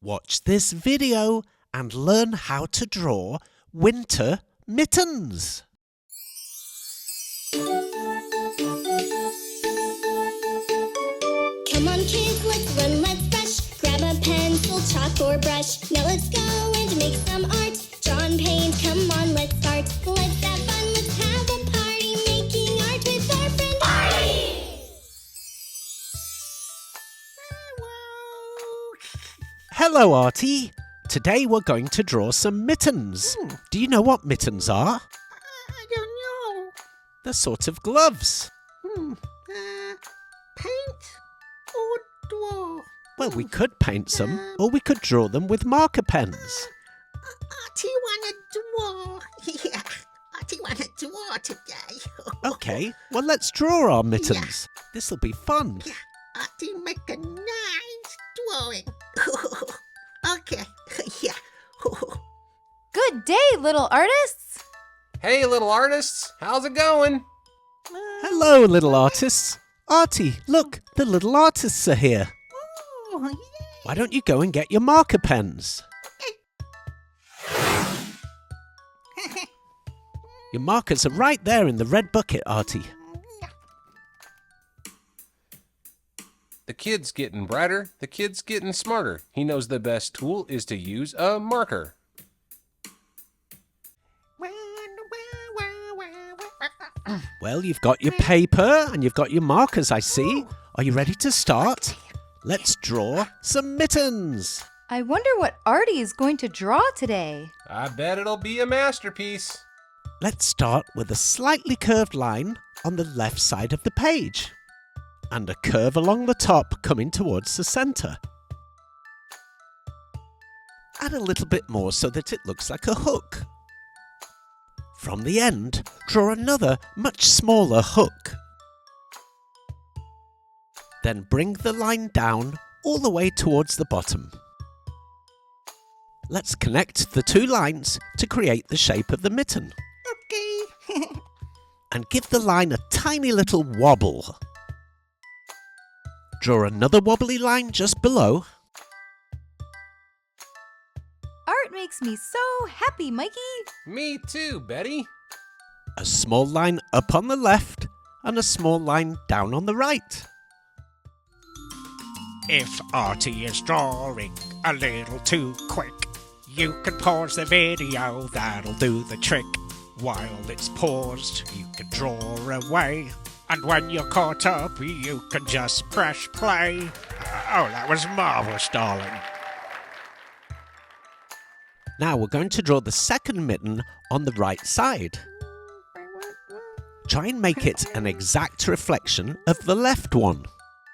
Watch this video and learn how to draw Winter Mittens. Come on kids, let's run, let's rush. Grab a pencil, chalk or brush. Now let's go and make some art. Draw and paint, come on, let's start. Let's have fun, let's have a party. Making art with our friend Artie. Hello, Artie. Today we're going to draw some mittens. Do you know what mittens are? I don't know. They're sort of gloves. Paint or draw? Well, we could paint some, or we could draw them with marker pens. Artie wanna draw. Yeah, Artie wanna draw today. Okay, well, let's draw our mittens. This'll be fun. Yeah, Artie make a nice drawing. Okay, yeah. Good day, little artists! Hey, little artists, how's it going? Hello, little artists. Artie, look, the little artists are here. Oh, yeah. Why don't you go and get your marker pens? Your markers are right there in the red bucket, Artie. The kid's getting brighter, the kid's getting smarter. He knows the best tool is to use a marker. Well, you've got your paper and you've got your markers, I see. Are you ready to start? Let's draw some mittens. I wonder what Artie is going to draw today. I bet it'll be a masterpiece. Let's start with a slightly curved line on the left side of the page and a curve along the top coming towards the center. Add a little bit more so that it looks like a hook. From the end, draw another much smaller hook. Then bring the line down all the way towards the bottom. Let's connect the two lines to create the shape of the mitten. Okay. And give the line a tiny little wobble. Draw another wobbly line just below. Art makes me so happy, Mikey! Me too, Betty. A small line up on the left and a small line down on the right. If Artie is drawing a little too quick, you can pause the video, that'll do the trick. While it's paused, you can draw away. And when you're caught up, you can just press play. Oh, that was marvellous, darling. Now we're going to draw the second mitten on the right side. Try and make it an exact reflection of the left one.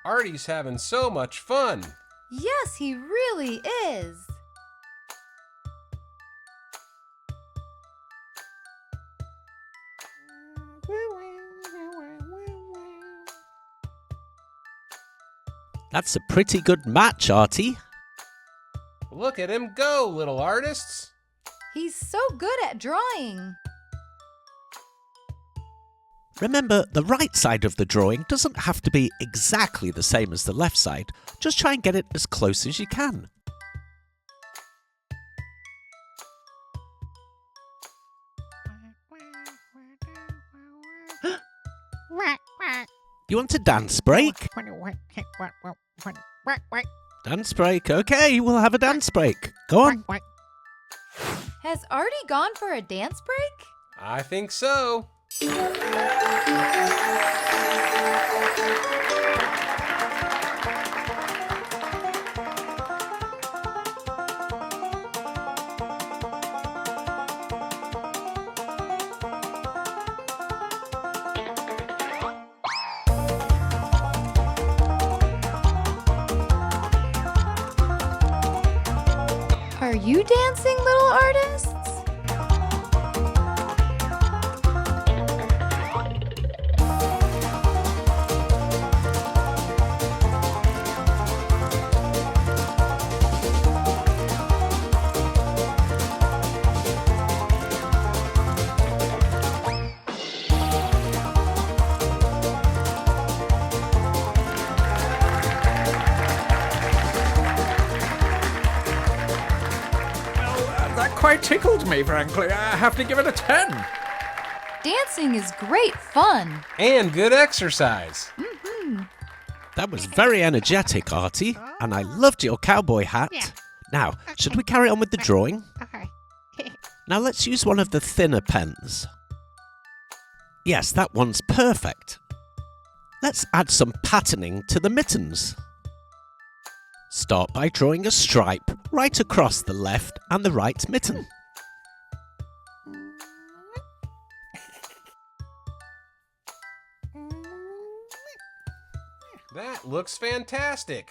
Artie's having so much fun. Yes, he really is! That's a pretty good match, Artie. Look at him go, little artists. He's so good at drawing! Remember, the right side of the drawing doesn't have to be exactly the same as the left side. Just try and get it as close as you can. You want a dance break? Dance break, okay, we'll have a dance break. Go on. Has Artie gone for a dance break? I think so. Are you dancing, little artists? That quite tickled me, frankly. I have to give it a 10. Dancing is great fun. And good exercise. That was very energetic, Artie, and I loved your cowboy hat. Yeah. Now, should we carry on with the drawing? Okay. Now let's use one of the thinner pens. Yes, that one's perfect. Let's add some patterning to the mittens. Start by drawing a stripe right across the left and the right mitten. That looks fantastic.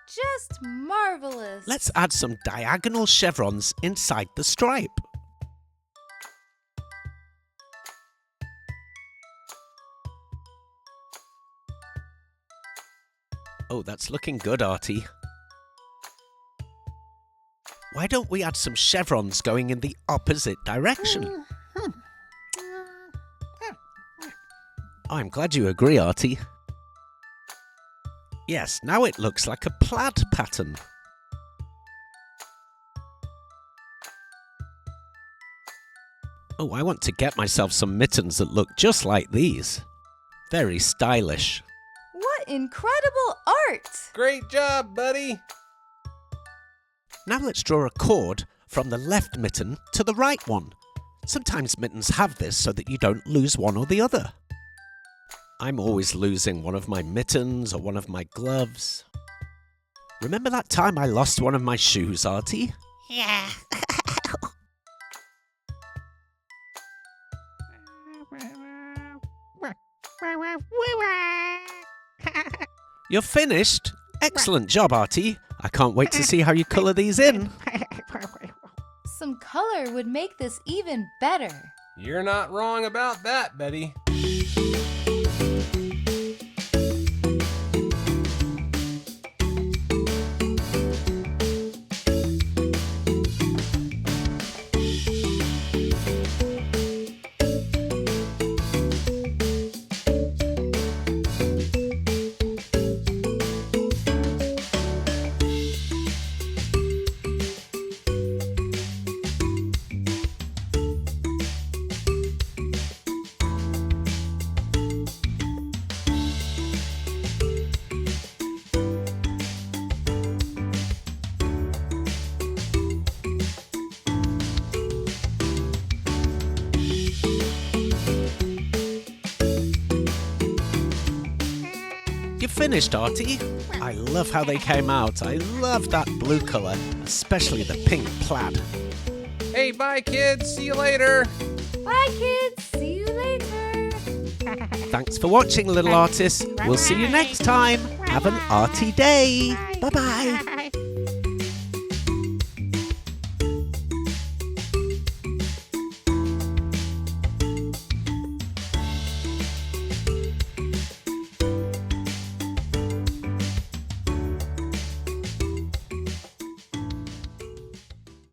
Just marvelous. Let's add some diagonal chevrons inside the stripe. Oh, that's looking good, Artie. Why don't we add some chevrons going in the opposite direction? I'm glad you agree, Artie. Yes, now it looks like a plaid pattern. Oh, I want to get myself some mittens that look just like these. Very stylish. What incredible art! Great job, buddy. Now let's draw a cord from the left mitten to the right one. Sometimes mittens have this so that you don't lose one or the other. I'm always losing one of my mittens or one of my gloves. Remember that time I lost one of my shoes, Artie? Yeah. You're finished? Excellent job, Artie. I can't wait to see how you colour these in. Some color would make this even better. You're not wrong about that, Betty. You finished, Artie? I love how they came out. I love that blue colour, especially the pink plaid. Hey, bye, kids. See you later. Bye, kids. See you later. Thanks for watching, little artists. We'll see you next time. Have an arty day. Bye-bye.